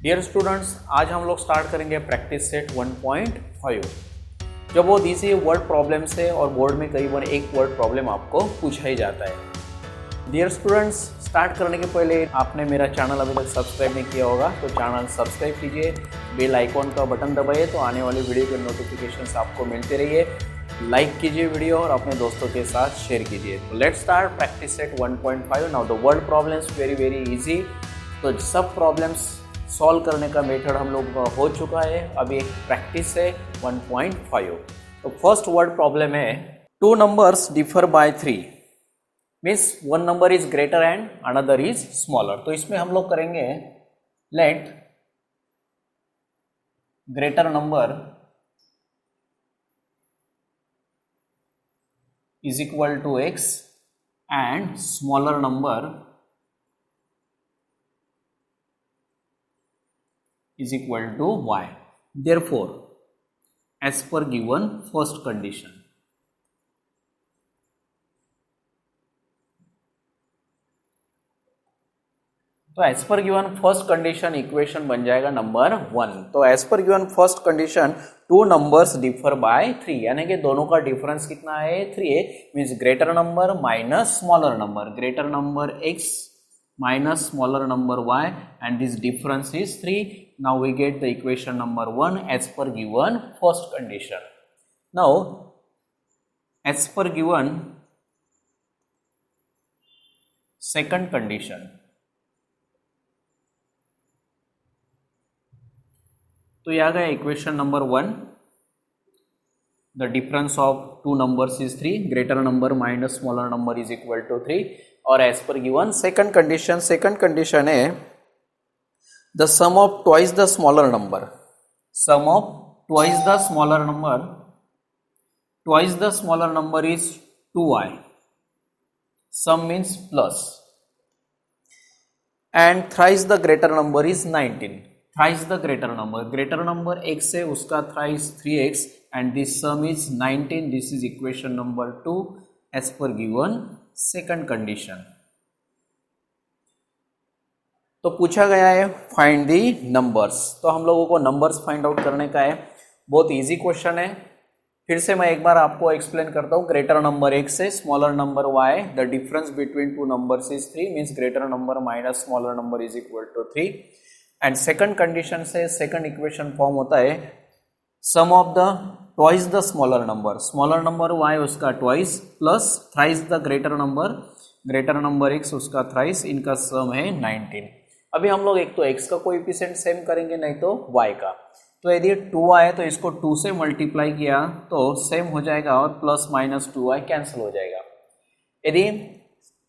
Dear students, आज हम लोग स्टार्ट करेंगे प्रैक्टिस सेट 1.5। जो बहुत ईजी वर्ड प्रॉब्लम है और बोर्ड में कई बार एक वर्ड प्रॉब्लम आपको पूछा ही जाता है। डियर स्टूडेंट्स, स्टार्ट करने के पहले आपने मेरा चैनल अभी तक सब्सक्राइब नहीं किया होगा तो चैनल सब्सक्राइब कीजिए, बेल आइकॉन का बटन दबाइए तो आने वाली वीडियो के नोटिफिकेशंस आपको मिलते रहिए। लाइक कीजिए वीडियो और अपने दोस्तों के साथ शेयर कीजिए। तो let's start practice set 1.5। Now the word problems very easy. तो सब प्रॉब्लम्स सॉल्व करने का मेथड हम लोग हो चुका है, अभी एक प्रैक्टिस है 1.5। तो फर्स्ट वर्ड प्रॉब्लम है two numbers differ by 3 means one number is greater and another is smaller. तो इसमें हम लोग करेंगे let greater number is equal to x and smaller number is equal to y. Therefore, as per given first condition, तो as per given first condition equation बन जाएगा number 1। तो as per given first condition two numbers differ by 3, यानी कि दोनों का difference कितना है 3 है। Means greater number minus smaller number, greater number x minus smaller number y and this difference is 3। Now we get the equation number 1 as per given first condition. Now as per given second condition, तो यह आ गया equation number 1। The difference of two numbers is 3, greater number minus smaller number is equal to 3। और as per given second condition है the sum of twice the smaller number, sum of twice the smaller number, twice the smaller number is 2y, sum means plus, and thrice the greater number is 19, thrice the greater number x है उसका thrice 3x and this sum is 19। This is equation number 2 as per given second condition. तो पूछा गया है find the numbers, तो हम लोगों को नंबर्स फाइंड आउट करने का है। बहुत इजी क्वेश्चन है, फिर से मैं एक बार आपको एक्सप्लेन करता हूँ। ग्रेटर नंबर x है, smaller number y, the difference between two numbers is 3 means greater number minus smaller number is equal to 3। And second condition से सेकंड इक्वेशन फॉर्म होता है sum of the twice the smaller number y उसका twice plus thrice the greater number x उसका thrice, इनका sum है 19। अभी हम लोग एक तो x का कोएफिशिएंट सेम करेंगे, नहीं तो y का। तो यदि 2 आए तो इसको 2 से मल्टीप्लाई किया तो सेम हो जाएगा और प्लस माइनस 2y कैंसिल हो जाएगा। यदि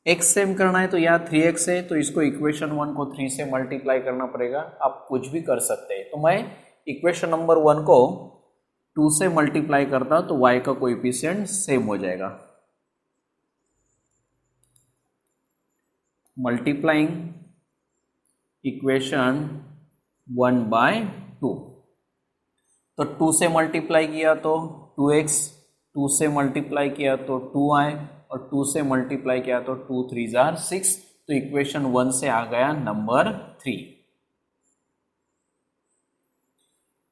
x सेम करना है तो यहाँ 3x है तो इसको इक्वेशन 1 को 3 से मल्टीप्लाई करना पड़ेगा। आप कुछ भी कर सकते हैं। तो मैं इक्वेशन नंबर 1 को 2 से मल्टीप्लाई करता तो y का कोएफिशिएंट सेम हो जाएगा। मल्टीप्लाइंग इक्वेशन 1 बाय 2, तो 2 से मल्टीप्लाई किया तो 2x, 2 से मल्टीप्लाई किया तो 2y और 2 से मल्टीप्लाई किया तो 2 3 जार 6। तो इक्वेशन 1 से आ गया नंबर 3।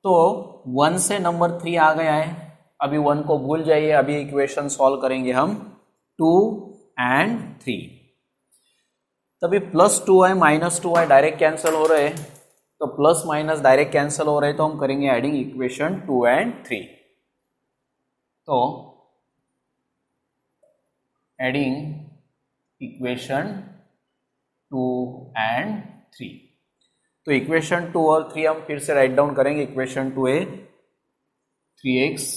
तो 1 से नंबर 3 आ गया है। अभी 1 को भूल जाइए, अभी इक्वेशन सॉल्व करेंगे हम 2 एंड 3। तभी plus 2y minus 2y direct cancel हो रहे हैं, तो प्लस माइनस डायरेक्ट कैंसिल हो रहे हैं, तो हम करेंगे एडिंग इक्वेशन 2 एंड 3। तो एडिंग इक्वेशन 2 एंड 3, तो इक्वेशन 2 और 3 हम फिर से राइट डाउन करेंगे। इक्वेशन 2 है 3x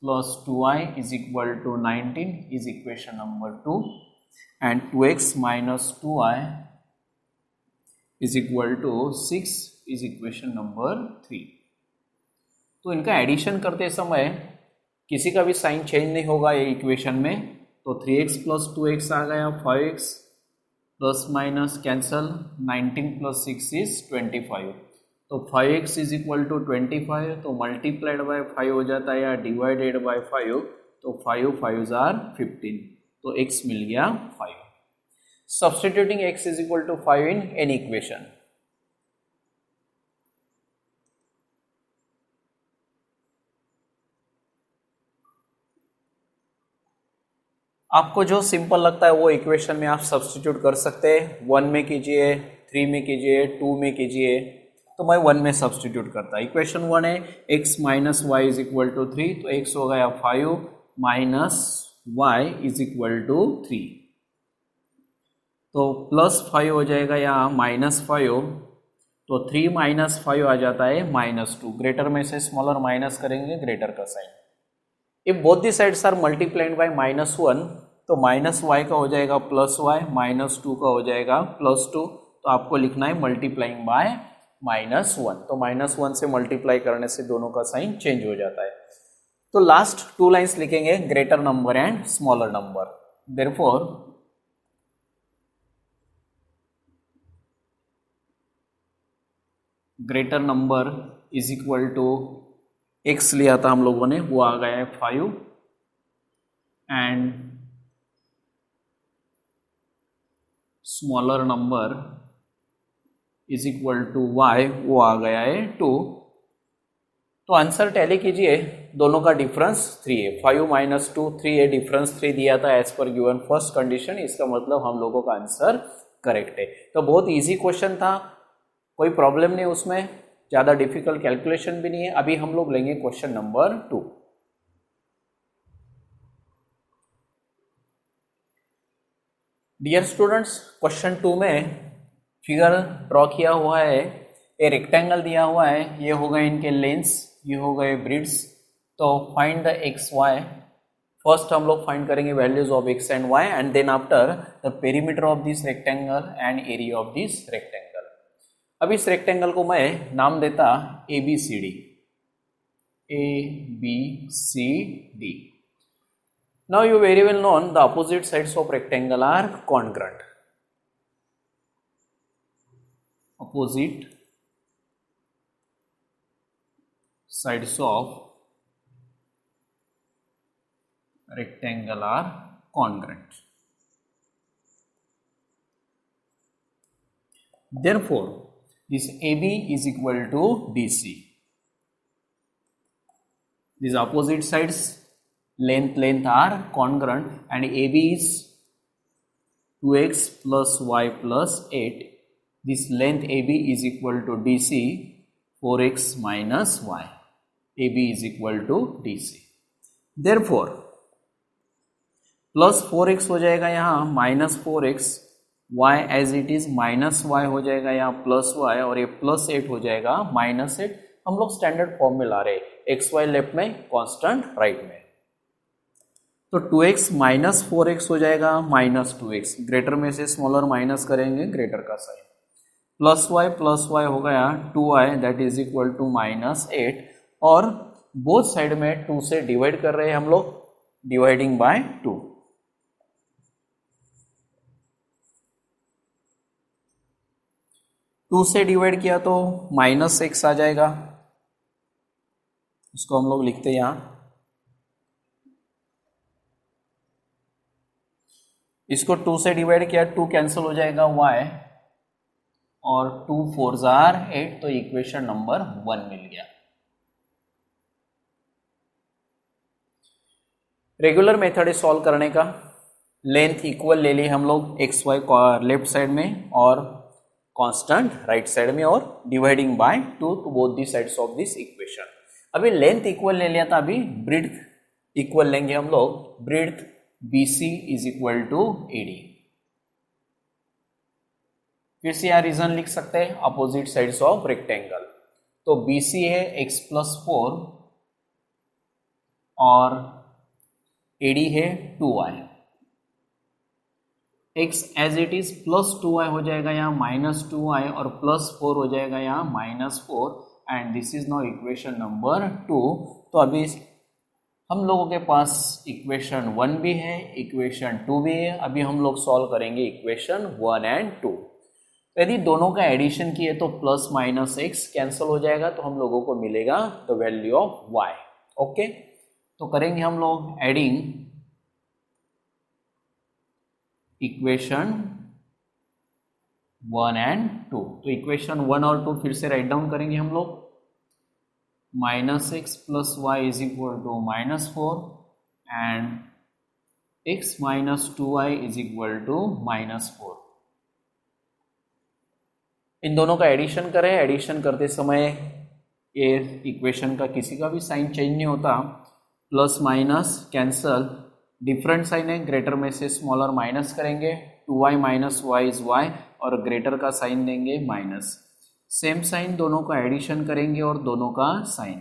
plus 2y is equal to 19 is equation number 2 and 2x minus 2y is equal to 6 is equation number 3। तो इनका एडिशन करते समय किसी का भी साइन चेंज नहीं होगा ये इक्वेशन में। तो 3x प्लस 2x आ गया 5x, plus minus cancel, 19 plus 6 is 25। तो 5x इज इक्वल टू 25, तो मल्टीप्लाइड बाय 5 हो जाता है या डिवाइडेड बाय 5, तो 5 5 आर 15, तो x मिल गया 5। substituting x is equal to 5 in any equation. आपको जो सिंपल लगता है वो इक्वेशन में आप सब्स्टिट्यूट कर सकते हैं। 1 में कीजिए, 3 में कीजिए, 2 में कीजिए। तो मैं 1 में सब्स्टिट्यूट करता। इक्वेशन 1 है x minus y is equal to 3, तो x हो गया 5 minus y is equal to 3, तो +5 हो जाएगा यहाँ -5, तो 3 माइनस 5 आ जाता है -2। ग्रेटर में से स्मॉलर माइनस करेंगे, ग्रेटर का sign. If both the sides are multiplied by -1, तो -y का हो जाएगा +y, -2 का हो जाएगा +2। तो आपको लिखना है मल्टीप्लाइंग बाय -1, तो -1 से मल्टीप्लाई करने से दोनों का साइन चेंज हो जाता है। तो लास्ट 2 लाइन्स लिखेंगे, greater number and smaller number. Therefore greater number is equal to x लिया था हम लोगों ने, वो आ गया है 5, and smaller number is equal to y, वो आ गया है 2। तो आंसर टैली कीजिए, दोनों का डिफरेंस 3 है। 5 माइनस 2 3 है, डिफरेंस 3 दिया था as per given first condition. इसका मतलब हम लोगों का आंसर करेक्ट है। तो बहुत इजी क्वेश्चन था, कोई प्रॉब्लम नहीं उसमें, ज़्यादा डिफिकल्ट कैलकुलेशन भी नहीं है। अभी हम लोग लेंगे question number 2। Dear students, question 2 में फिगर ड्रॉ किया हुआ है, ए रेक्टेंगल दिया हुआ है, ये हो गए इनके लेंस, ये हो गए ब्रिड्स। तो find the x y. First हम लोग फाइंड करेंगे values of x and y, and then after the perimeter of this rectangle and area of this rectangle. अब इस रेक्टेंगल को मैं नाम देता ABCD, ABCD। Now you very well known the opposite sides of rectangle are congruent. Opposite sides of rectangle are congruent. Therefore, this AB is equal to DC. These opposite sides length are congruent, and AB is 2x plus y plus 8. This length AB is equal to DC 4x minus y. AB is equal to DC. Therefore, plus 4x हो जाएगा यहाँ minus 4x, y as it is minus y हो जाएगा यहाँ plus y, और ये plus 8 हो जाएगा -8। हम लोग स्टैंडर्ड फॉर्म में ला रहे हैं, एक्स वाई लेफ्ट में, कांस्टेंट राइट में। तो 2x माइनस 4x हो जाएगा -2x, ग्रेटर में से स्मॉलर माइनस करेंगे, ग्रेटर का साइन, प्लस y हो गया 2y, that is equal to -8, और बोथ साइड में 2 से डिवाइड कर रहे हैं हम लोग, डिवाइडिंग बाय 2। टू से डिवाइड किया तो -x आ जाएगा, इसको हम लोग लिखते हैं यहाँ। इसको 2 से डिवाइड किया, 2 कैंसिल हो जाएगा y, और 2 4s are 8, तो इक्वेशन नंबर 1 मिल गया। रेगुलर मेथड है सॉल्व करने का। लेंथ इक्वल ले ली हम लोग एक्स वाई लेफ्ट साइड में और कांस्टेंट राइट साइड में, और dividing by 2 to both the sides of this equation. अभी लेंथ इक्वल ले लिया था, अभी ब्रीड्थ इक्वल लेंगे हम लोग। Breadth BC is equal to AD। फिर से यहाँ रीजन लिख सकते हैं, अपोजिट साइड्स ऑफ रेक्टेंगल। तो BC है x+4 और AD है 2y। x as it is +2y हो जाएगा यहाँ -2y, और +4 हो जाएगा यहाँ -4, and this is now equation number 2। तो अभी हम लोगों के पास इक्वेशन 1 भी है, इक्वेशन 2 भी है। अभी हम लोग सॉल्व करेंगे इक्वेशन 1 एंड 2। यदि दोनों का एडिशन किए तो प्लस माइनस x कैंसिल हो जाएगा, तो हम लोगों को मिलेगा the value of y। Okay, तो करेंगे हम लोग एडिंग इक्वेशन 1 एंड 2। तो इक्वेशन 1 और 2 फिर से राइट डाउन करेंगे हम लोग। -x + y is equal to -4, and x minus 2y is equal to -4। इन दोनों का एडिशन करें, एडिशन करते समय ये इक्वेशन का किसी का भी साइन चेंज नहीं होता, plus minus cancel, different sign है, ग्रेटर में से स्मॉलर माइनस करेंगे, 2y minus y is y और ग्रेटर का साइन देंगे माइनस, सेम साइन दोनों का एडिशन करेंगे और दोनों का साइन,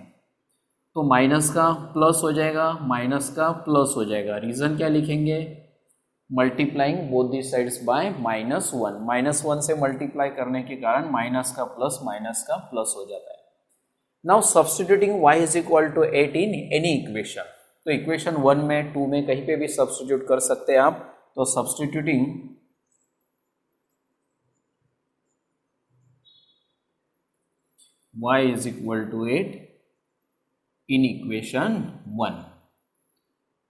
तो माइनस का प्लस हो जाएगा, माइनस का प्लस हो जाएगा। रीजन क्या लिखेंगे, multiplying both the sides by -1, -1 से मल्टीप्लाई करने के कारण माइनस का प्लस हो जाता है। Now substituting y is equal to 8 in any equation, तो इक्वेशन 1 में 2 में कहीं पे भी सब्स्टिट्यूट कर सकते हैं आप, तो substituting y is equal to 8 in equation 1,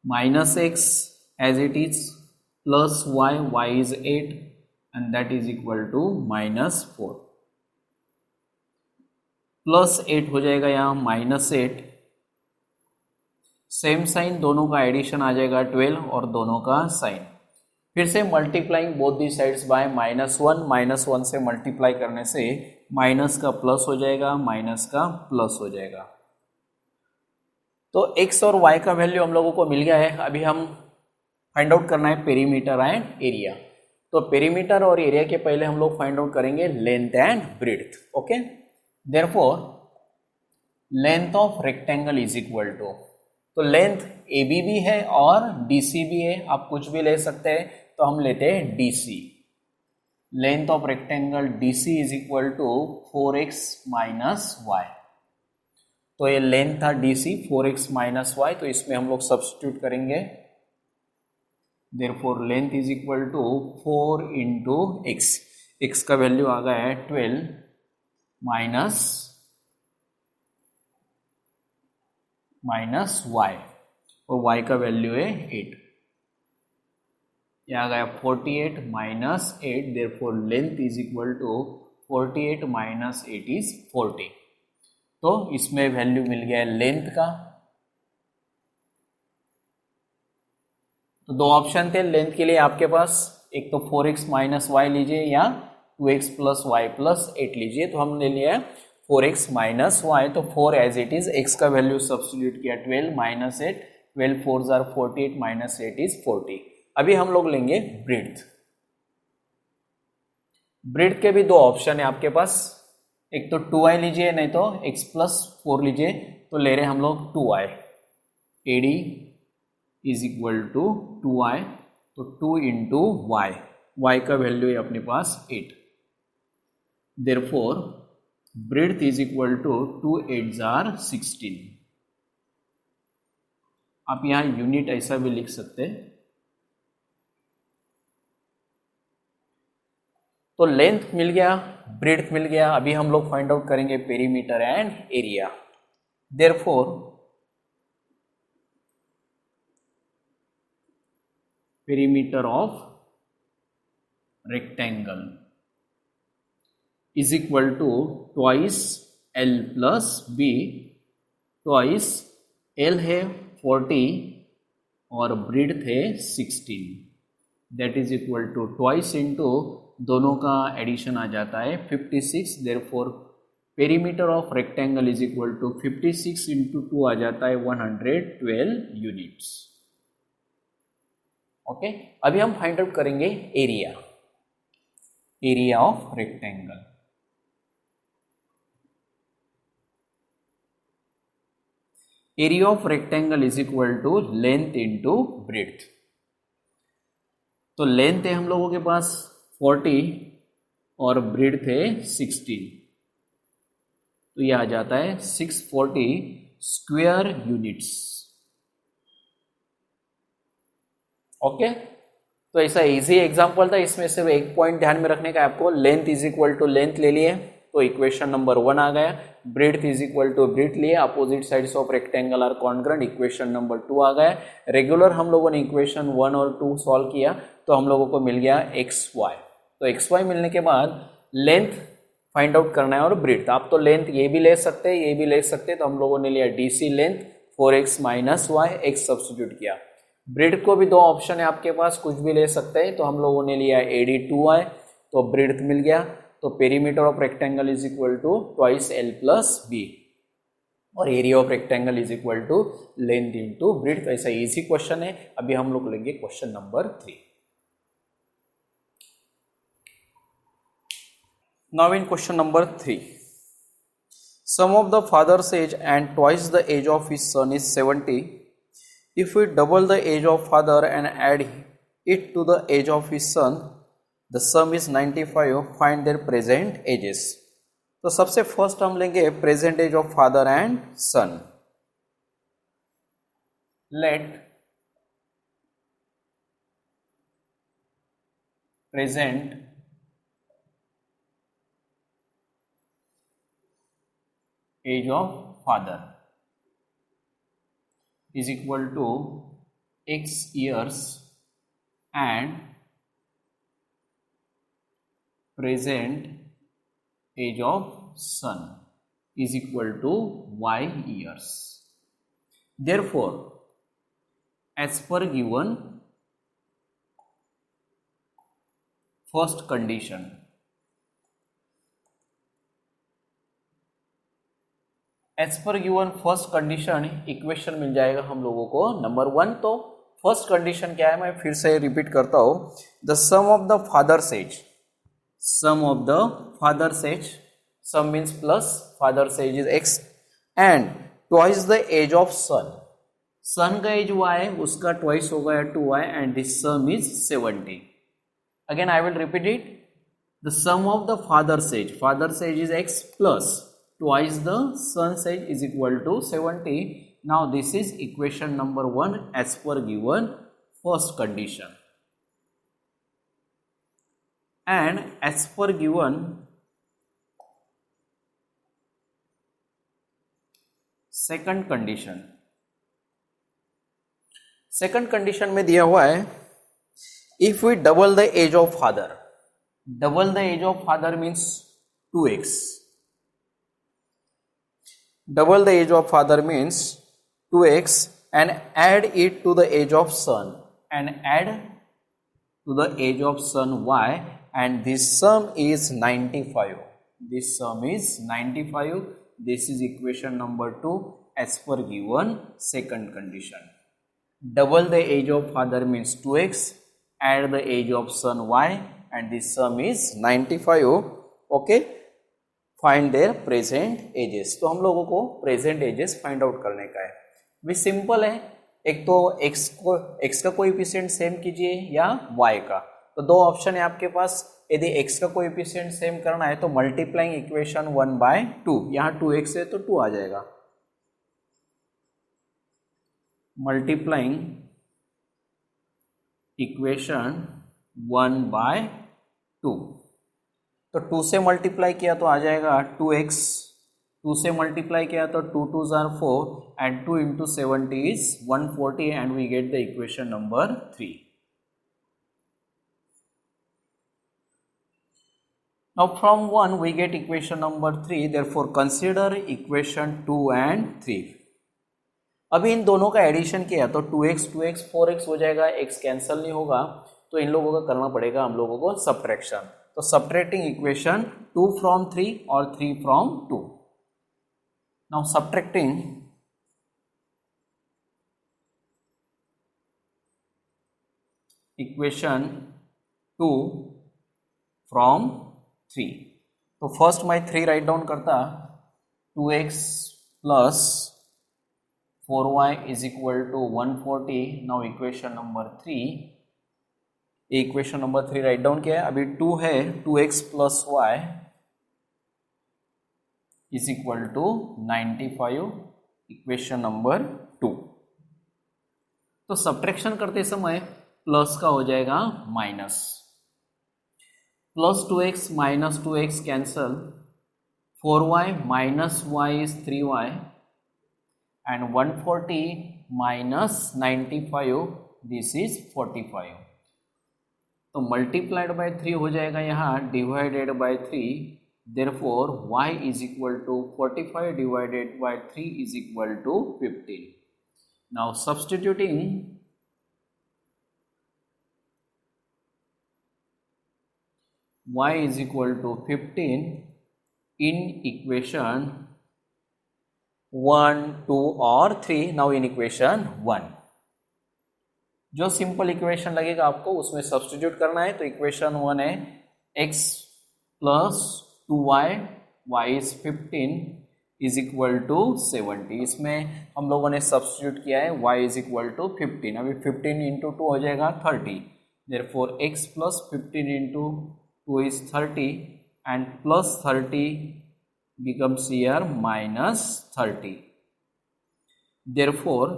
minus x as it is plus y is 8 and that is equal to -4, plus 8 हो जाएगा यहाँ -8, सेम साइन दोनों का एडिशन आ जाएगा 12 और दोनों का साइन, फिर से multiplying both the sides by -1 से मल्टीप्लाई करने से माइनस का प्लस हो जाएगा, माइनस का प्लस हो जाएगा। तो x और y का वैल्यू हम लोगों को मिल गया है। अभी हम फाइंड आउट करना है पेरीमीटर एंड एरिया। तो पेरीमीटर और एरिया के पहले हम लोग फाइंड आउट करेंगे length and breadth. Okay, therefore length of rectangle is equal to, तो लेंथ AB भी है और DC भी है, आप कुछ भी ले सकते हैं, तो हम लेते हैं DC। Length of rectangle DC is equal to 4x minus y, तो ये लेंथ था DC 4x माइनस वाई, तो इसमें हम लोग सब्स्टिट्यूट करेंगे, therefore length is equal to 4 into x, x का वैल्यू आ गया है 12 माइनस y और y का वैल्यू है 8, यह आ गया 48 minus 8, therefore length is equal to 48 minus 8 is 40। तो इसमें वैल्यू मिल गया है लेंथ का। तो दो ऑप्शन थे लेंथ के लिए आपके पास, एक तो 4x माइनस वाई लीजिए या 2x प्लस वाई प्लस 8 लीजिए, तो हमने लिया 4x माइनस वाई, तो 4 एज इट इज, x का वैल्यू सब्स्टिट्यूट किया 12 माइनस 8, 12 4 जार 48 माइनस 8 इज 40। अभी हम लोग लेंगे ब्रेड्थ। ब्रेड्थ के भी दो ऑप्शन है आपके पास, एक तो 2y लीजिए नहीं तो x प्लस 4 लीजिए, तो ले रहे हम लोग 2y, AD is equal to 2y, तो 2 इंटू y, y का वैल्यू है अपने पास 8, therefore breadth is equal to 2 8 जार 16। आप यहाँ यूनिट ऐसा भी लिख सकते हैं। तो लेंथ मिल गया, ब्रेड्थ मिल गया, अभी हम लोग फाइंड आउट करेंगे perimeter and area. Therefore perimeter of rectangle is equal to twice L plus B, twice L है 40 और ब्रेड्थ है 16, that is equal to twice into दोनों का एडिशन आ जाता है 56, therefore perimeter of rectangle is equal to 56 into 2 आ जाता है 112 यूनिट्स। ओके, अभी हम फाइंड आउट करेंगे area, area of rectangle. Area of rectangle is equal to length into breadth. तो लेंथ है हम लोगों के पास 40 और ब्रेड्थ है 16, तो यह आ जाता है 640 स्क्वायर यूनिट्स। ओके, तो ऐसा इजी एग्जांपल था, इसमें सिर्फ एक पॉइंट ध्यान में रखने का आपको, length is equal to length ले लिए तो इक्वेशन नंबर 1 आ गया, breadth is equal to breadth लिए, opposite sides of rectangle are congruent, equation number 2 आ गया। रेगुलर हम लोगों ने इक्वेशन 1 और 2 सॉल्व किया तो हम लोगों को मिल गया xy, तो xy मिलने के बाद लेंथ फाइंड आउट करना है और ब्रेड्थ। आप तो लेंथ ये भी ले सकते हैं, ये भी ले सकते हैं, तो हम लोगों ने लिया DC length 4x minus y, x substitute किया, ब्रिड को भी दो ऑप्शन है आपके पास, कुछ भी ले सकते हैं। तो हम लोगों ने लिया AD 2i, तो ब्रिड मिल गया। तो perimeter of rectangle is equal to twice L plus B, और area of rectangle is equal to length into breadth. ऐसा इजी क्वेश्चन है। अभी हम लोग लेंगे question number 3। Now in question number 3, sum of the father's age and twice the age of his son is 70. If we double the age of father and add it to the age of his son, the sum is 95. Find their present ages. तो सबसे first हम लेंगे present age of father and son. Let present age of father is equal to x years and present age of son is equal to y years. Therefore, as per given first condition, as per given first condition equation मिल जाएगा हम लोगों को number 1। तो first condition क्या है, मैं फिर से रिपीट करता हूं। The sum of the father's age, sum of the father's age, sum means plus father's age is x and twice the age of son. Son का एज y है, उसका ट्वाइस होगा 2y and this sum is 70। Again I will repeat it. The sum of the father's age is x plus twice the son's age is equal to 70. Now this is equation number 1 as per given first condition, and as per given second condition, second condition में दिया हुआ है if we double the age of father, double the age of father means 2x, double the age of father means 2x and add it to the age of son, and add to the age of son y, and this sum is 95. This sum is 95. This is equation number 2 as per given second condition. Double the age of father means 2x, add the age of son y, and this sum is 95. Okay. Find there present ages. तो हम लोगों को present ages find out करने का है। भी simple है, एक तो x का कोएफिशिएंट सेम कीजिए या y का। तो दो ऑप्शन है आपके पास। यदि x का कोएफिशिएंट सेम करना है तो मल्टीप्लाइंग इक्वेशन 1/2, यहाँ 2x है तो 2 आ जाएगा। मल्टीप्लाइंग इक्वेशन 1/2, तो 2 से मल्टीप्लाई किया तो आ जाएगा 2x, 2 से मल्टीप्लाई किया तो 2 2s are 4 and 2 into 70 is 140 and we get the equation number 3। Now from 1 we get equation number 3, therefore consider equation 2 and 3। अभी इन दोनों का एडिशन किया तो 2x 2x 4x हो जाएगा, x कैंसिल नहीं होगा, तो इन लोगों का करना पड़ेगा हम लोगों को सब्ट्रैक्शन। तो सब्ट्रैक्टिंग इक्वेशन 2 from 3 और 3 from 2। Now subtracting equation 2 from 3। तो फर्स्ट मैं 3 राइट डाउन करता, 2x plus 4y is equal to 140। Now equation number 3, equation number 3 write down किया है। अभी 2 है, 2x plus y is equal to 95, equation number 2। तो subtraction करते समय प्लस का हो जाएगा minus, plus 2x minus 2x cancel, 4y minus y is 3y and 140 minus 95 this is 45। तो मल्टीप्लाइड बाय 3 हो जाएगा यहाँ divided by 3, therefore y is equal to 45 divided by 3 is equal to 15। Now substituting y is equal to 15 in equation 1, 2 or 3. Now in equation 1 जो simple equation लगेगा आपको उसमें substitute करना है. तो इक्वेशन 1 है x plus 2y, y is 15 is equal to 70. इसमें हम लोगों ने सब्स्टिट्यूट किया है y इज इक्वल टू 15. अभी 15 इंटू 2 हो जाएगा 30. Therefore x plus 15 into 2 is 30 and plus 30 becomes here minus 30. Therefore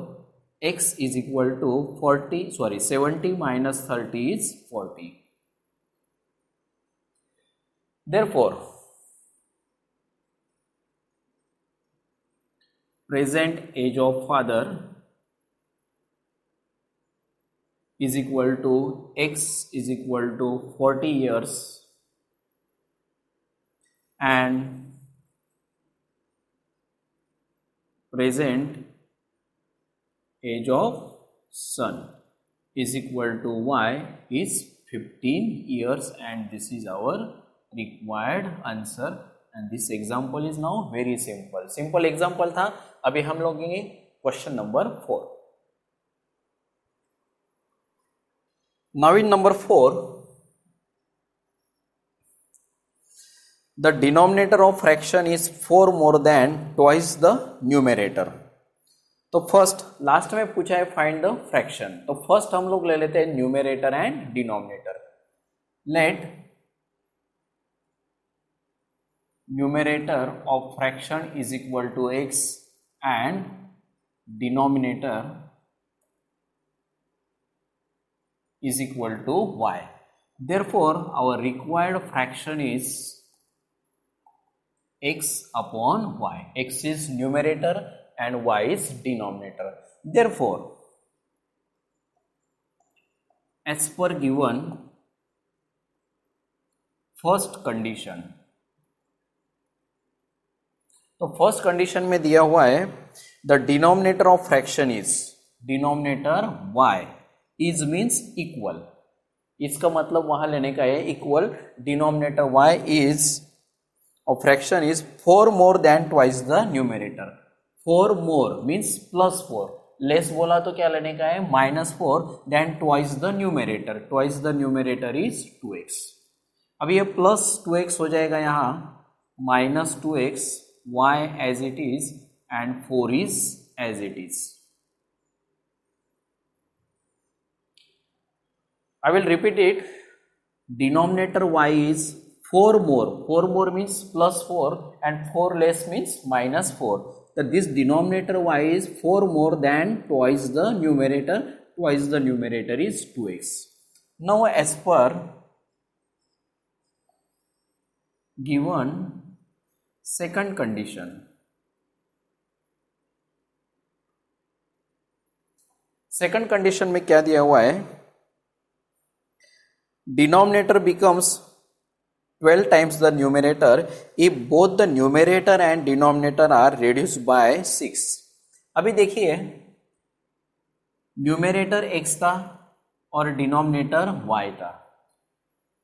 x is equal to 70 minus 30 is 40. Therefore present age of father is equal to x is equal to 40 years and present age of son is equal to y is 15 years and this is our required answer and this example is now very simple example था. अभी हम लोग लेंगे question number 4. Now in number 4 the denominator of fraction is 4 more than twice the numerator. तो first last में पूछा है find the fraction. तो फर्स्ट हम लोग ले लेते हैं numerator and denominator. Let numerator of fraction is equal to x and denominator is equal to y. Therefore our required fraction is x upon y. X is numerator and y is denominator. Therefore as per given first condition, तो first condition में दिया हुआ है the denominator of fraction is denominator y is means equal. इसका मतलब वहां लेने का है इक्वल. डिनोमिनेटर y इज और fraction is 4 more than twice the numerator. 4 more means plus 4. Less बोला तो क्या लेने का है -4 then twice the numerator. Twice the numerator is 2x. अब ये प्लस 2x हो जाएगा यहाँ -2x, y as it is and 4 is as it is. I will repeat it. Denominator y is 4 more. 4 more means plus 4 and 4 less means -4. So this denominator y is 4 more than twice the numerator. Twice the numerator is 2x. Now as per given second condition, second condition में क्या दिया हुआ है denominator becomes 12 times the numerator if both the numerator and denominator are reduced by 6. अभी देखिए numerator x था और denominator y था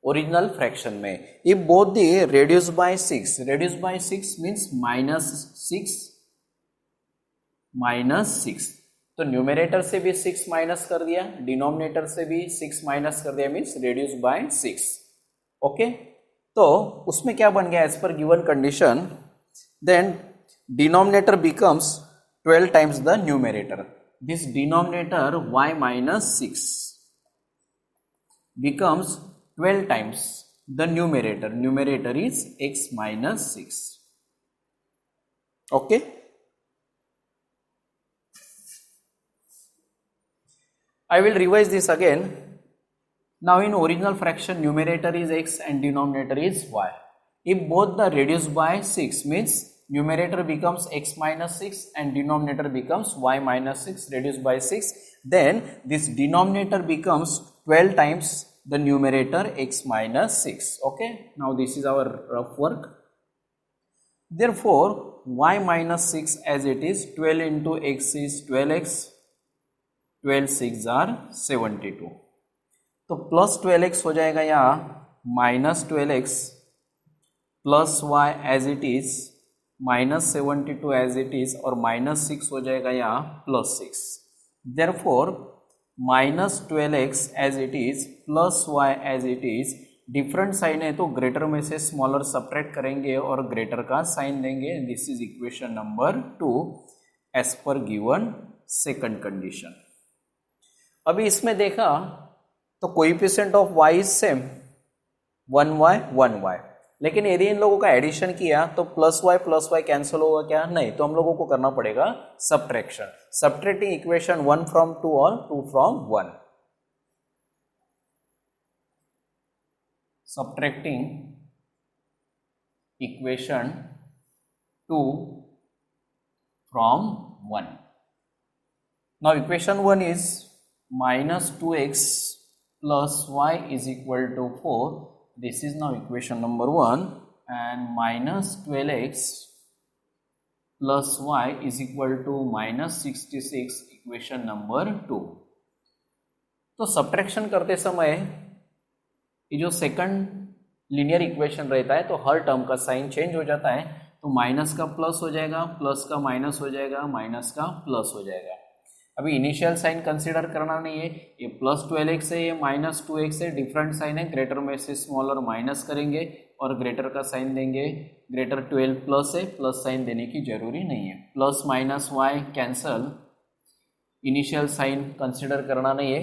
ओरिजिनल फ्रैक्शन में. if both the reduced by 6, reduced by 6 means -6. तो न्यूमरेटर से भी 6 माइनस कर दिया, डिनोमिनेटर से भी 6 माइनस कर दिया मीन्स रिड्यूस बाय 6. ओके, तो उसमें क्या बन गया as per given condition, then denominator becomes 12 times the numerator. This denominator y minus 6 becomes 12 times the numerator. Numerator is x minus 6. Okay. I will revise this again. Now in original fraction numerator is x and denominator is y. If both the reduced by 6 means numerator becomes x minus 6 and denominator becomes y minus 6 reduced by 6, then this denominator becomes 12 times the numerator x minus 6. Okay, now this is our rough work. Therefore y minus 6 as it is, 12 into x is 12x, 12 6 are 72. तो plus 12x हो जाएगा यहाँ -12x plus y as it is, -72 as it is, और -6 हो जाएगा यहाँ +6। Therefore -12x as it is plus y as it is, different sign है तो ग्रेटर में से स्मॉलर सब्ट्रैक्ट करेंगे और ग्रेटर का साइन देंगे। This is equation number 2 as per given second condition. अभी इसमें देखा तो coefficient of y is same 1y 1y, लेकिन यदि इन लोगों का एडिशन किया तो प्लस वाई कैंसिल होगा क्या? नहीं, तो हम लोगों को करना पड़ेगा सब्ट्रैक्शन। सब्ट्रैक्टिंग इक्वेशन 1 फ्रॉम 2 और 2 from 1। Subtracting equation 2 from 1। Now equation 1 is -2x plus y is equal to 4. This is now equation number 1, and -12x plus y is equal to -66, equation number 2. तो subtraction करते समय ये जो second linear equation रहता है तो हर term का sign change हो जाता है। तो माइनस का प्लस हो जाएगा, प्लस का माइनस हो जाएगा, माइनस का प्लस हो जाएगा। अभी इनिशियल साइन कंसीडर करना नहीं है, ये +12x है, ये -2x है, डिफरेंट साइन है, ग्रेटर में से स्मॉलर माइनस करेंगे और ग्रेटर का साइन देंगे। ग्रेटर 12 प्लस है, प्लस साइन देने की जरूरी नहीं है। Plus minus y cancel, initial sign consider करना नहीं है।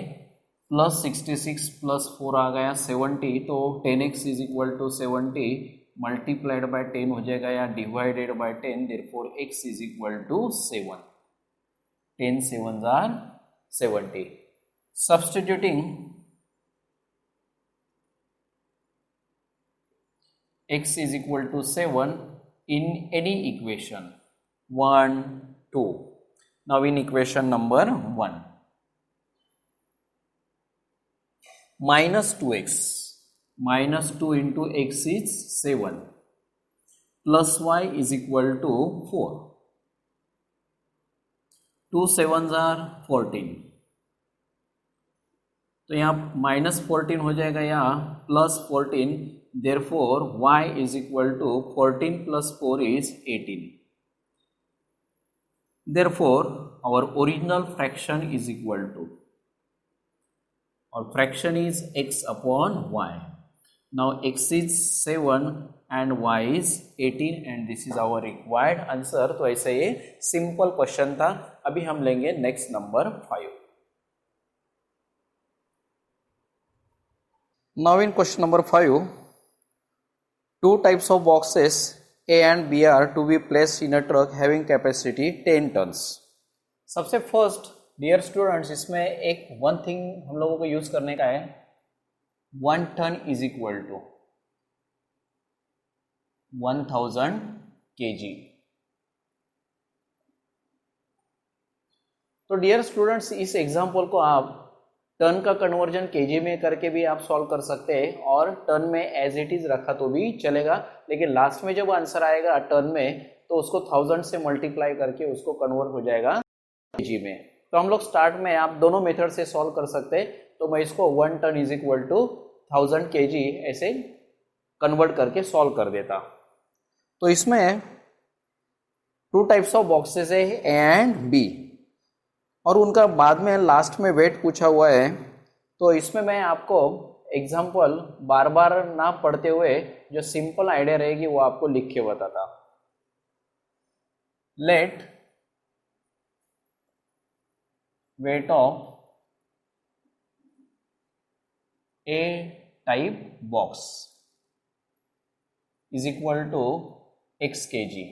+66 + 4 आ गया 70, तो 10x is equal to 70 multiplied by 10 हो जाएगा या divided by 10, therefore x is equal to 7। 10 7s are 70. Substituting x is equal to 7 in any equation 1, 2. Now in equation number 1, -2x, -2 into x is 7, plus y is equal to 4. 2 7s are 14, तो यहाँ -14 हो जाएगा, यहाँ +14, therefore y is equal to 14 + 4 is 18, therefore our original fraction is equal to, और fraction is x upon y. Now x is 7 and y is 18 and this is our required answer. तो ऐसा ये simple question था। अभी हम लेंगे next number 5। Now in question number 5, two types of boxes A and B are to be placed in a truck having capacity 10 tons. सबसे first dear students, इसमें एक वन थिंग हम लोगों को यूज करने का है, 1 ton is equal to 1000 kg। तो डियर स्टूडेंट्स, इस एग्जांपल को आप टन का कन्वर्जन केजी में करके भी आप सॉल्व कर सकते हैं और टन में एज इट इज रखा तो भी चलेगा, लेकिन लास्ट में जब आंसर आएगा टन में तो उसको 1000 से मल्टीप्लाई करके उसको कन्वर्ट हो जाएगा केजी में। तो हम लोग स्टार्ट में आप दोनों मेथड से सॉल्व कर सकते हैं। तो मैं इसको 1 ton is equal to 1000 kg ऐसे कन्वर्ट करके सॉल्व कर देता। तो इसमें 2 टाइप्स ऑफ बॉक्सेस है ए एंड बी, और उनका बाद में लास्ट में वेट पूछा हुआ है। तो इसमें मैं आपको एग्जांपल बार बार ना पढ़ते हुए जो सिंपल आइडिया रहेगी वो आपको लिख के बताता। Let weight of a type box is equal to x kg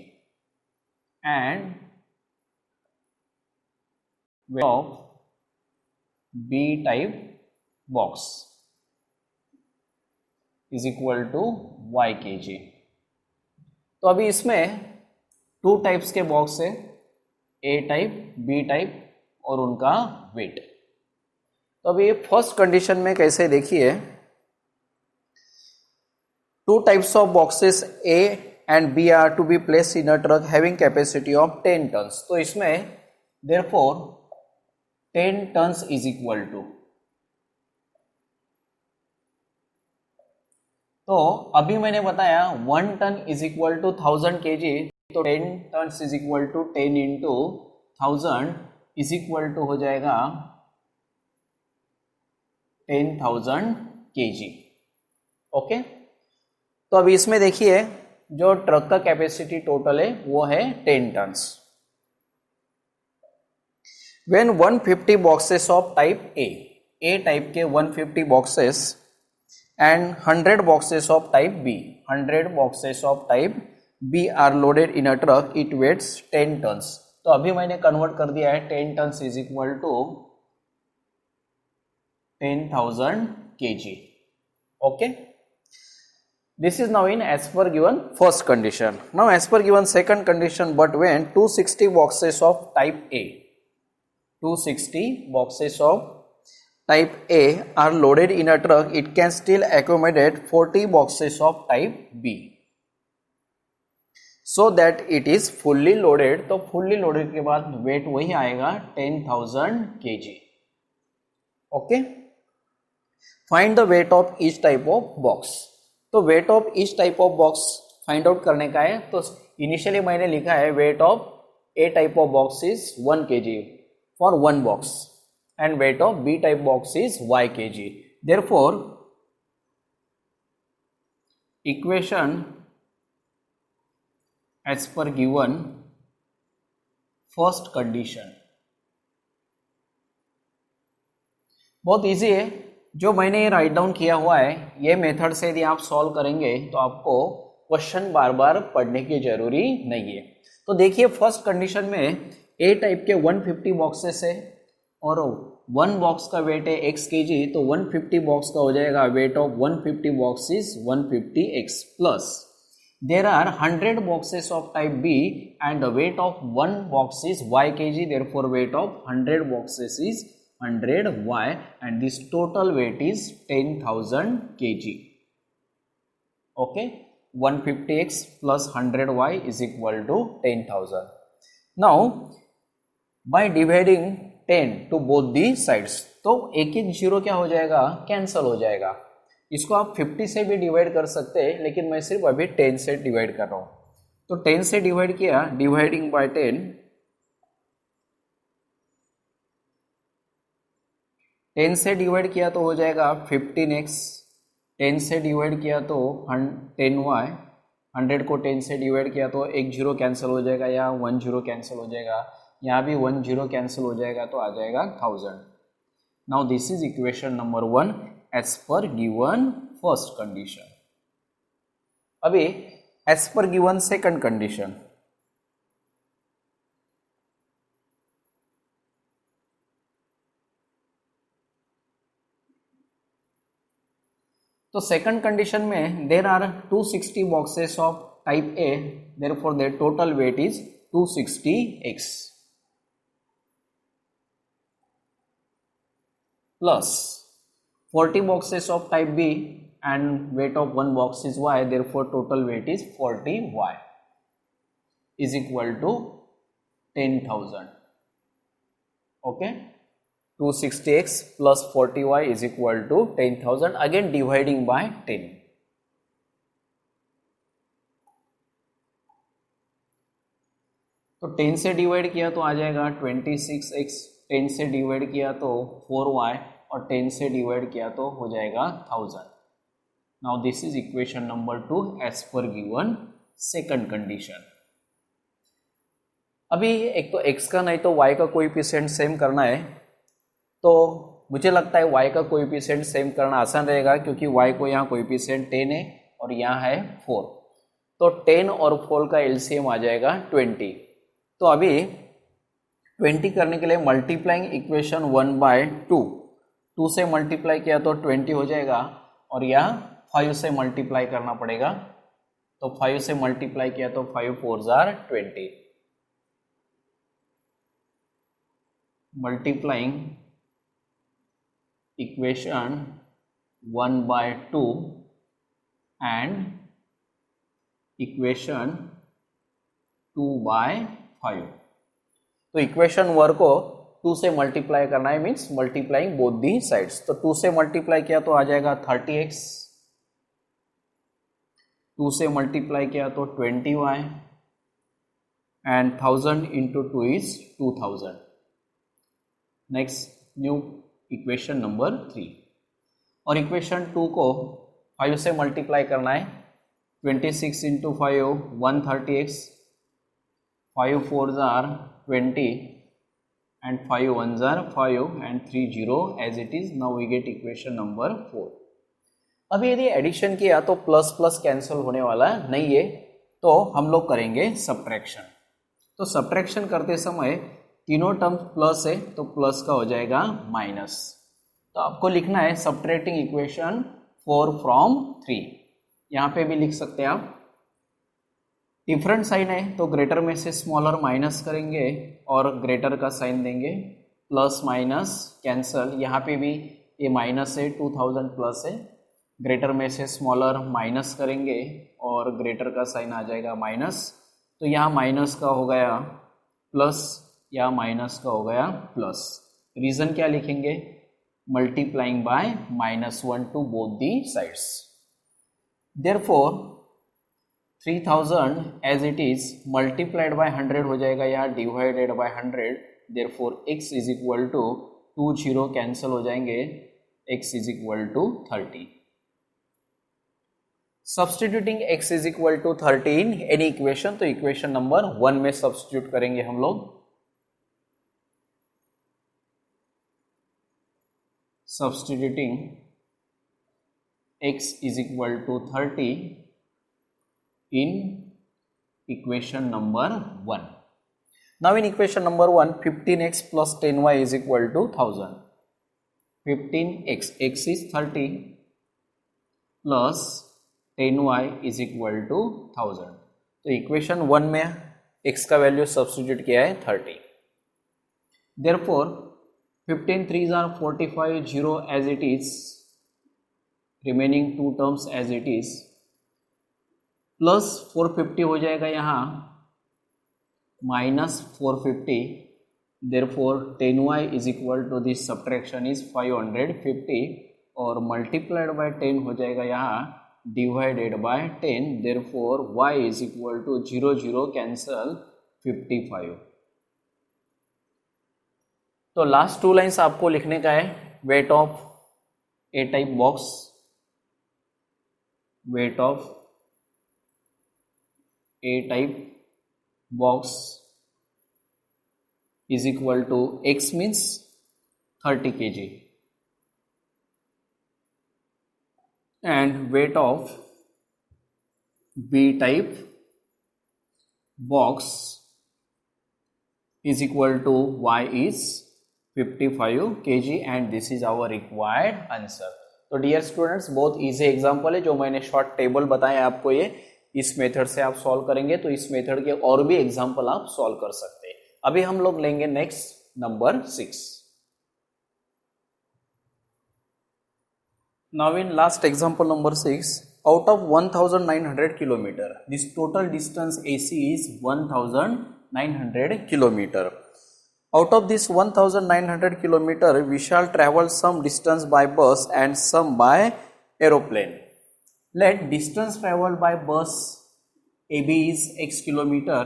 and weight of B type box is equal to y kg। तो अभी इसमें 2 टाइप्स के बॉक्स है, A टाइप, B टाइप और उनका वेट। तो अभी फर्स्ट कंडीशन में कैसे देखिए, 2 types of boxes A and B are to be placed in a truck having capacity of 10 tons. तो इसमें therefore 10 tons is equal to तो अभी मैंने बताया 1 ton is equal to 1000 kg, तो 10 ton is equal to 10 into 1000 is equal to हो जाएगा 10,000 kg। Okay, तो अभी इसमें देखिए जो ट्रक का कैपेसिटी टोटल है वो है 10 turns. When 150 boxes of type A type के 150 boxes and 100 boxes of type B, 100 boxes of type B are loaded in a truck, it weighs 10 tons। तो अभी मैंने कन्वर्ट कर दिया है 10 tons is equal to 10,000 kg। Okay, this is now in as per given first condition. Now as per given second condition, but when 260 boxes of type A, 260 boxes of type A are loaded in a truck, it can still accommodate 40 boxes of type B, so that it is fully loaded। तो fully loaded के बाद weight वही आएगा 10,000 kg। Okay, find the weight of each type of box. तो weight of each type of box find out करने का है। तो इनिशियली मैंने लिखा है weight of a type of box is 1 kg for 1 box and weight of B type box is y kg। Therefore, equation as per given first condition बहुत easy है। जो मैंने राइट डाउन किया हुआ है ये मेथड से यदि आप सॉल्व करेंगे तो आपको क्वेश्चन बार बार पढ़ने की जरूरी नहीं है। तो देखिए फर्स्ट कंडीशन में ए टाइप के 150 बॉक्सेस है और 1 बॉक्स का वेट है x kg, तो 150 बॉक्स का हो जाएगा weight of 150 box is 150x plus there are 100 boxes of type B and the weight of 1 box is y kg, therefore weight of 100 boxes is 100y and this total weight is 10,000 kg। Okay, 150x plus 100y is equal to 10,000। Now by dividing 10 to both the sides, तो एक एक zero क्या हो जाएगा, cancel हो जाएगा। इसको आप 50 से भी डिवाइड कर सकते हैं, लेकिन मैं सिर्फ अभी 10 से डिवाइड कर रहा हूं। तो 10 से डिवाइड किया, डिवाइडिंग बाय 10, 10 से डिवाइड किया तो हो जाएगा 15x, 10 से डिवाइड किया तो 10y, 100 को 10 से डिवाइड किया तो एक जीरो कैंसिल हो जाएगा, या 1 जीरो कैंसिल हो जाएगा, यहाँ भी 1 जीरो कैंसिल हो जाएगा तो आ जाएगा 1000। Now this is equation number 1 as per given first condition. अभी as per given second condition. तो सेकंड कंडीशन में there are 260 boxes of type A, therefore their total weight is 260x plus 40 boxes of type B and weight of 1 box is y, therefore total weight is 40y is equal to 10,000। okay, 260x plus 40y is equal to 10,000, again dividing by 10। तो 10 से divide किया तो आ जाएगा 26x, 10 से divide किया तो 4y और 10 से डिवाइड किया तो हो जाएगा 1000। Now this is equation number 2 as per given second condition. अभी एक तो x का नहीं तो y का कोएफिशिएंट सेम करना है, तो मुझे लगता है y का कोएफिशिएंट सेम करना आसान रहेगा, क्योंकि y को यहाँ कोएफिशिएंट 10 है और यहाँ है 4, तो 10 और 4 का एलसीएम आ जाएगा 20। तो अभी 20 करने के लिए मल्टीप्लाइंग इक्वेशन 1 बाय 2 से मल्टीप्लाई किया तो 20 हो जाएगा, और यहाँ 5 से मल्टीप्लाई करना पड़ेगा, तो 5 से मल्टीप्लाई किया तो 5 4 जार 20। Multiplying equation 1 by 2 and equation 2 by 5। तो इक्वेशन 1 को 2 से मल्टीप्लाई करना है, means multiplying both the sides. तो 2 से मल्टीप्लाई किया तो आ जाएगा 30x 2 से मल्टीप्लाई किया तो 20y and 1000 into 2 is 2000। Next new equation number 3, और इक्वेशन 2 को 5 से मल्टीप्लाई करना है। 26 into 5 130x, 5 4s are 20 and 5 1s are 5 and 3 0 as it is. Now we get equation number 4. अभी यदि एडिशन किया तो प्लस प्लस कैंसिल होने वाला नहीं है, तो हम लोग करेंगे सब्ट्रैक्शन। तो सब्ट्रैक्शन करते समय तीनों टर्म प्लस है तो प्लस का हो जाएगा माइनस। तो आपको लिखना है सब्ट्रैक्टिंग इक्वेशन 4 फ्रॉम 3। यहाँ पे भी लिख सकते हैं आप, डिफरेंट साइन है तो ग्रेटर में से स्मॉलर माइनस करेंगे और ग्रेटर का साइन देंगे, प्लस माइनस कैंसल। यहाँ पे भी ये माइनस है, 2000 प्लस है, ग्रेटर में से स्मॉलर माइनस करेंगे और ग्रेटर का साइन आ जाएगा माइनस। तो यहाँ माइनस का हो गया प्लस, या माइनस का हो गया प्लस। रीजन क्या लिखेंगे, multiplying by -1 to both the sides. Therefore 3000 as it is multiplied by 100 हो जाएगा, या divided by 100। Therefore x is equal to 2 0 cancel हो जाएंगे, x is equal to 30। Substituting x is equal to 30 in any equation, तो equation number 1 में substitute करेंगे हम लोग। Substituting x is equal to 30 in equation number 1. Now in equation number 1, 15x plus 10y is equal to 1000. 15x, x is 30 plus 10y is equal to 1000. तो equation 1 में x का value substitute किया है 30. Therefore 15 3s are 45, 0 as it is, remaining two terms as it is, plus 450 हो जाएगा यहाँ, minus 450. therefore 10y is equal to this subtraction is 550 और multiplied by 10 हो जाएगा यहाँ, divided by 10. therefore y is equal to 0 0 cancel 55. तो last 2 lines आपको लिखने का है. Weight of a type box, wait of a type box is equal to x means 30 kg and weight of B type box is equal to y is 55 kg and this is our required answer. तो dear students, बहुत easy example है जो मैंने short table बताया आपको. ये इस method से आप सॉल्व करेंगे तो इस मेथड के और भी एग्जांपल आप सॉल्व कर सकते हैं. अभी हम लोग लेंगे next number 6. Now in last example number 6, out of 1900 kilometer, this total distance AC is 1900 kilometer. Out of this 1900 kilometer, we shall travel some distance by bus and some by aeroplane. Let distance traveled by bus AB is x kilometer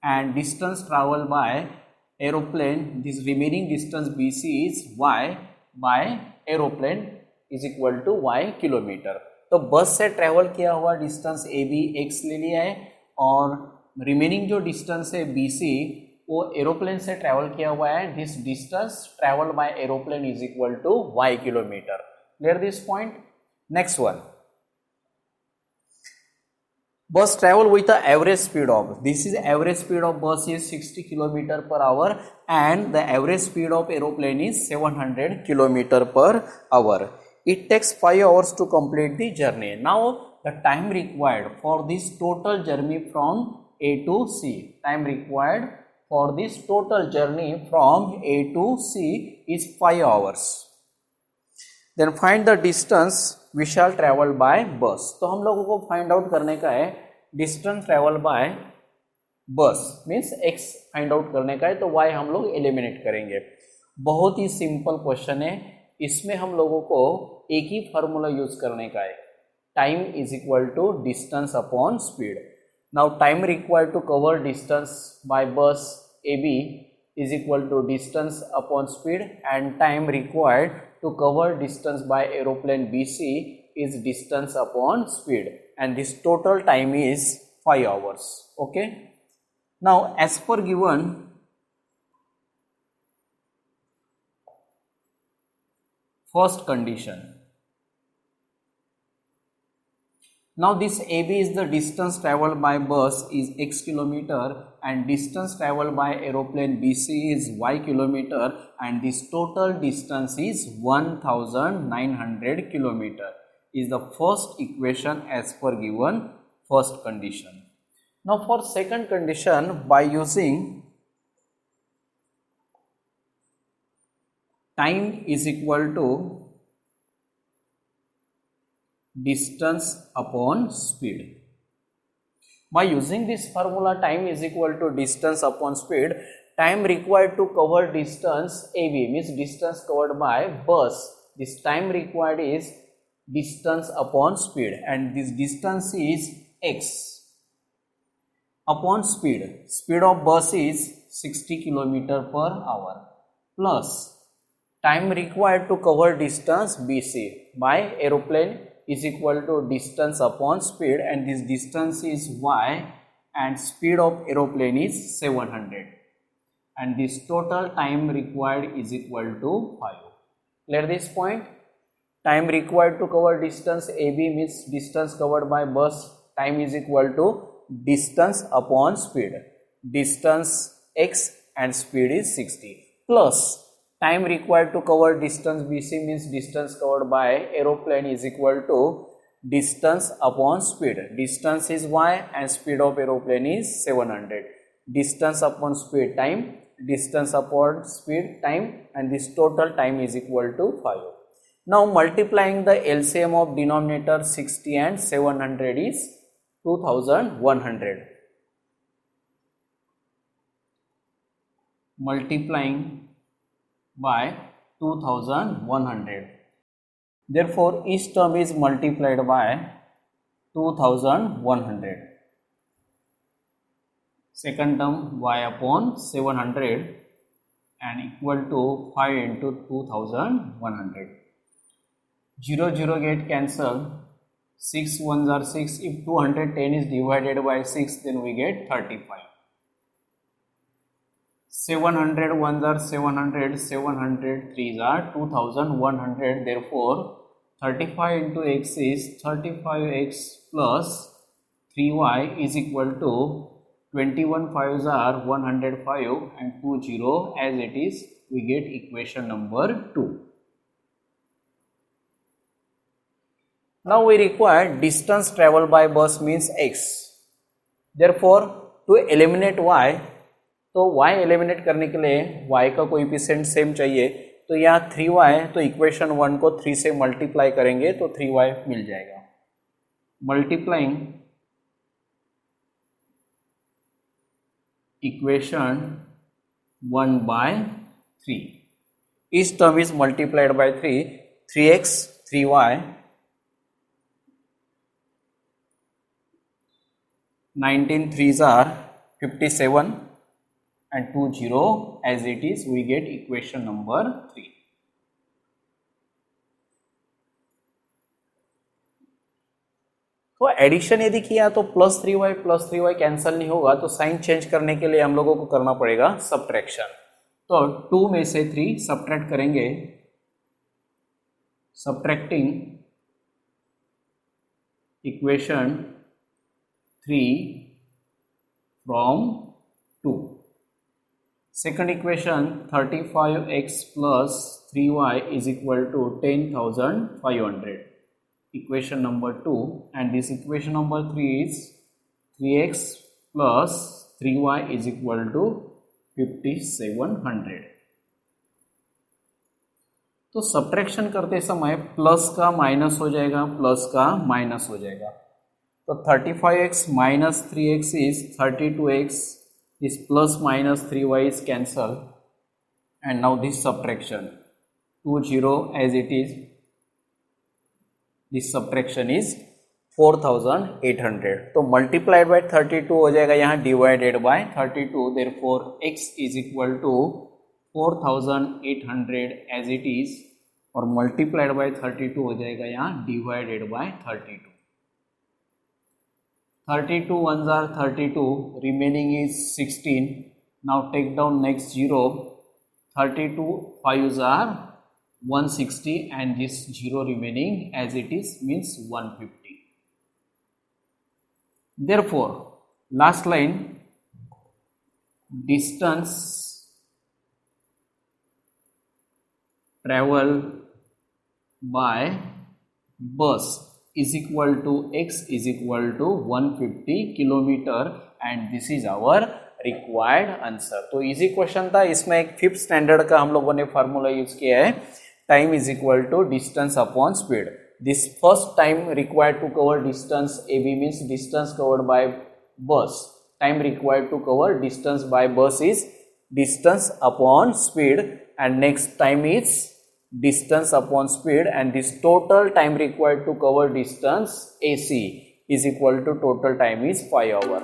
and distance traveled by aeroplane, this remaining distance BC is y by aeroplane is equal to y kilometer. तो बस से travel किया हुआ distance AB x ले लिया है और remaining जो डिस्टेंस है BC वो एरोप्लेन से ट्रेवल किया हुआ है. This distance travelled by aeroplane is equal to y kilometre. Clear this point. Next one, bus travel with the average speed of, this is average speed of bus is 60 km per hour and the average speed of aeroplane is 700 km per hour. It takes 5 hours to complete the journey. Now the time required for this total journey from A to C, time required for this total journey from A to C is 5 hours. Then find the distance we shall travel by bus. तो हम लोगों को find out करने का है distance travel by बस, means x find out करने का है. तो y हम लोग एलिमिनेट करेंगे. बहुत ही सिंपल क्वेश्चन है. इसमें हम लोगों को एक ही फार्मूला यूज करने का है. time is equal to distance upon speed. Now time required to cover distance by bus AB is equal to distance upon speed, and time required to cover distance by aeroplane BC is distance upon speed, and this total time is 5 hours. Okay. Now as per given first condition, now this AB is the distance traveled by bus is x kilometer, and distance traveled by aeroplane BC is y kilometer, and this total distance is 1900 kilometer is the first equation as per given first condition. Now for second condition, by using time is equal to distance upon speed. By using this formula, time is equal to distance upon speed, time required to cover distance AB means distance covered by bus, this time required is distance upon speed, and this distance is x upon speed. Speed of bus is 60 km per hour plus time required to cover distance BC by aeroplane is equal to distance upon speed, and this distance is y, and speed of aeroplane is 700, and this total time required is equal to 5. Clear this point? Time required to cover distance AB means distance covered by bus, time is equal to distance upon speed, distance x and speed is 60, plus time required to cover distance BC means distance covered by aeroplane is equal to distance upon speed, distance is y and speed of aeroplane is 700, distance upon speed time, distance upon speed time, and this total time is equal to 5. Now multiplying the LCM of denominator 60 and 700 is 2100. Multiplying by 2100. Therefore, each term is multiplied by 2100. Second term y upon 700 and equal to 5 into 2100. 0 0 get cancelled. 6 ones are 6. If 210 is divided by 6, then we get 35. 700 ones are 700, 700 threes are 2100. Therefore 35 into x is 35x plus 3y is equal to 21 5s are 105 and 2 0 as it is, we get equation number 2. Now we require distance traveled by bus means x. Therefore to eliminate y, तो y eliminate करने के लिए y का coefficient same चाहिए, तो यहाँ 3y, तो equation 1 को 3 से मल्टीप्लाई करेंगे तो 3y मिल जाएगा. Multiplying equation 1 by 3, each term is multiplied by 3, 3x 3y 19 threes are 57 and 2 0 as it is, we get equation number 3. तो एडिशन यदि किया तो प्लस 3y कैंसिल नहीं होगा, तो साइन चेंज करने के लिए हम लोगों को करना पड़ेगा सब्ट्रैक्शन. तो 2 में से 3 सब्ट्रैक्ट करेंगे, subtracting equation 3 from 2. Second equation 35x plus 3y is equal to 10,500. Equation number 2, and this equation number 3 is 3x plus 3y is equal to 5700. तो सब्ट्रैक्शन करते समय प्लस का माइनस हो जाएगा, प्लस का माइनस हो जाएगा. तो 35x minus 3x is 32x. This plus minus 3y is cancelled, and now this subtraction 2 0 as it is, this subtraction is 4800। तो मल्टीप्लाइड बाय 32 हो जाएगा यहाँ divided by 32, therefore x is equal to 4800 as it is, और multiplied by 32 हो जाएगा यहाँ divided by 32। 32 ones are 32, remaining is 16. Now take down next 0. 32 5s are 160 and this 0 remaining as it is means 150. Therefore, last line, distance travel by bus is equal to x is equal to 150 kilometre and this is our required answer। तो easy question था, इसमें एक 5th standard का हम लोगों ने formula use किया है, time is equal to distance upon speed. This first time required to cover distance AB means distance covered by bus, time required to cover distance by bus is distance upon speed, and next time is distance upon speed, and this total time required to cover distance AC is equal to total time is 5 hour।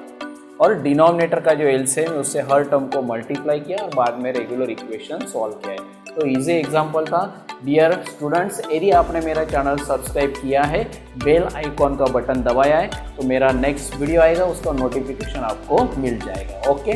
और denominator का जो LCM है उससे हर term को multiply किया और बाद में रेगुलर इक्वेशन सॉल्व किया है। तो इजी एग्जांपल था। डियर स्टूडेंट्स, यदि आपने मेरा चैनल सब्सक्राइब किया है, बेल आइकॉन का बटन दबाया है, तो मेरा नेक्स्ट वीडियो आएगा उसका नोटिफिकेशन आपको मिल जाएगा। ओके।